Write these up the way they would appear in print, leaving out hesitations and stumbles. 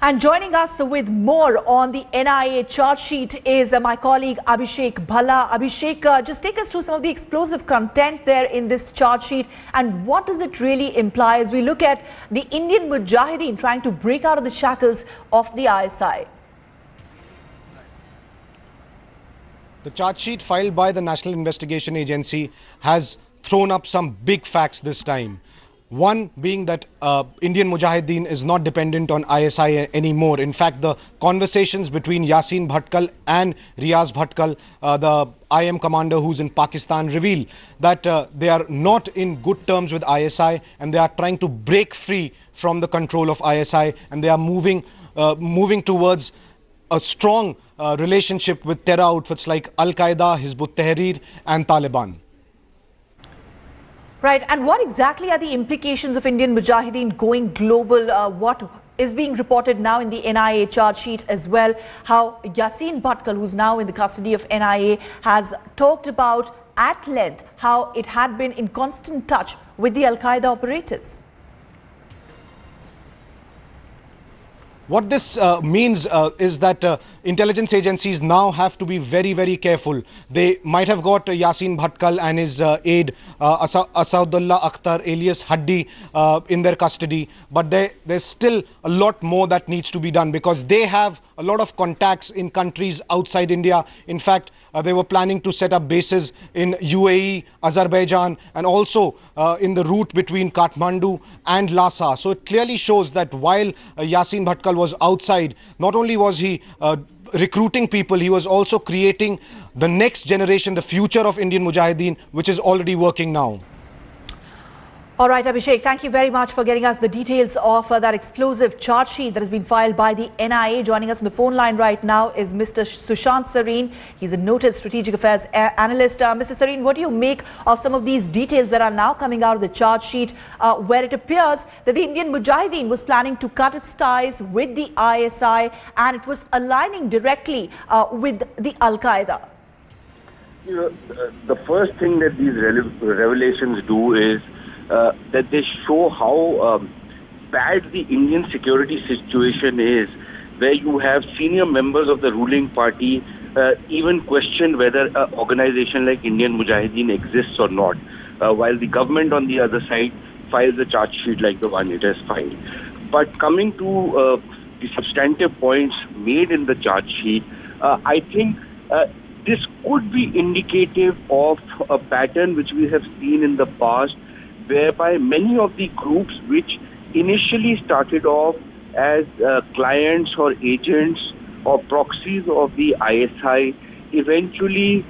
And joining us with more on the NIA charge sheet is my colleague Abhishek Bhalla. Abhishek, just take us through some of the explosive content there in this charge sheet and what does it really imply as we look at the Indian Mujahideen trying to break out of the shackles of the ISI. The charge sheet filed by the National Investigation Agency has thrown up some big facts this time. One being that Indian Mujahideen is not dependent on ISI anymore. In fact, the conversations between Yassin Bhatkal and Riaz Bhatkal, the IM commander who's in Pakistan, reveal that they are not in good terms with ISI and they are trying to break free from the control of ISI, and they are moving towards a strong relationship with terror outfits like Al-Qaeda, Hizb ut-Tahrir and Taliban. Right, and what exactly are the implications of Indian Mujahideen going global? What is being reported now in the NIA charge sheet as well? How Yassin Bhatkal, who's now in the custody of NIA, has talked about at length how it had been in constant touch with the Al-Qaeda operatives. What this means is that intelligence agencies now have to be very, very careful. They might have got Yassin Bhatkal and his aide Asadullah Akhtar alias Haddi in their custody, but there's still a lot more that needs to be done because they have a lot of contacts in countries outside India. In fact, they were planning to set up bases in UAE, Azerbaijan, and also in the route between Kathmandu and Lhasa. So it clearly shows that while Yassin Bhatkal was outside, not only was he recruiting people, he was also creating the next generation, the future of Indian Mujahideen, which is already working now. All right, Abhishek, thank you very much for getting us the details of that explosive charge sheet that has been filed by the NIA. Joining us on the phone line right now is Mr. Sushant Sareen. He's a noted strategic affairs analyst. Mr. Sareen, what do you make of some of these details that are now coming out of the charge sheet where it appears that the Indian Mujahideen was planning to cut its ties with the ISI and it was aligning directly with the Al-Qaeda? You know, the first thing that these revelations do is that they show how bad the Indian security situation is, where you have senior members of the ruling party even question whether an organization like Indian Mujahideen exists or not, while the government on the other side files a charge sheet like the one it has filed. But coming to the substantive points made in the charge sheet, I think this could be indicative of a pattern which we have seen in the past, whereby many of the groups which initially started off as clients or agents or proxies of the ISI eventually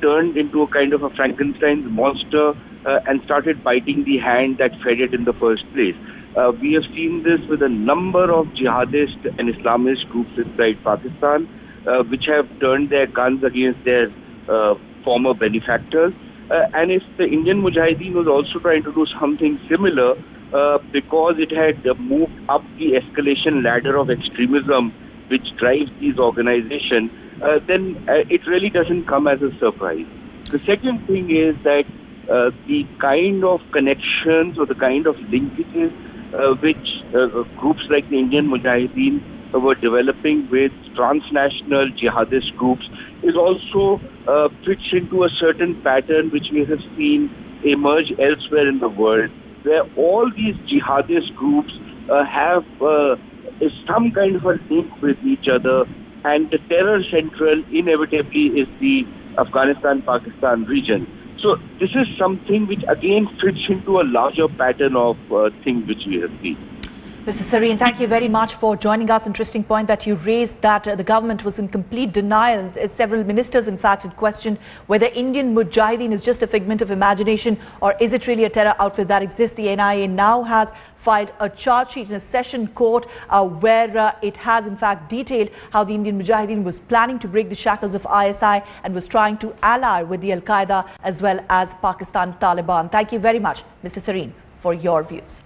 turned into a kind of a Frankenstein's monster and started biting the hand that fed it in the first place. We have seen this with a number of jihadist and Islamist groups inside Pakistan which have turned their guns against their former benefactors. And if the Indian Mujahideen was also trying to do something similar because it had moved up the escalation ladder of extremism which drives these organizations, then it really doesn't come as a surprise. The second thing is that the kind of connections or the kind of linkages which groups like the Indian Mujahideen were developing with transnational jihadist groups is also fits into a certain pattern which we have seen emerge elsewhere in the world, where all these jihadist groups have some kind of a link with each other, and the terror central inevitably is the Afghanistan-Pakistan region. So this is something which again fits into a larger pattern of things which we have seen. Mr. Sareen, thank you very much for joining us. Interesting point that you raised, that the government was in complete denial. Several ministers, in fact, had questioned whether Indian Mujahideen is just a figment of imagination or is it really a terror outfit that exists. The NIA now has filed a charge sheet in a session court where it has, in fact, detailed how the Indian Mujahideen was planning to break the shackles of ISI and was trying to ally with the Al-Qaeda as well as Pakistan Taliban. Thank you very much, Mr. Sareen, for your views.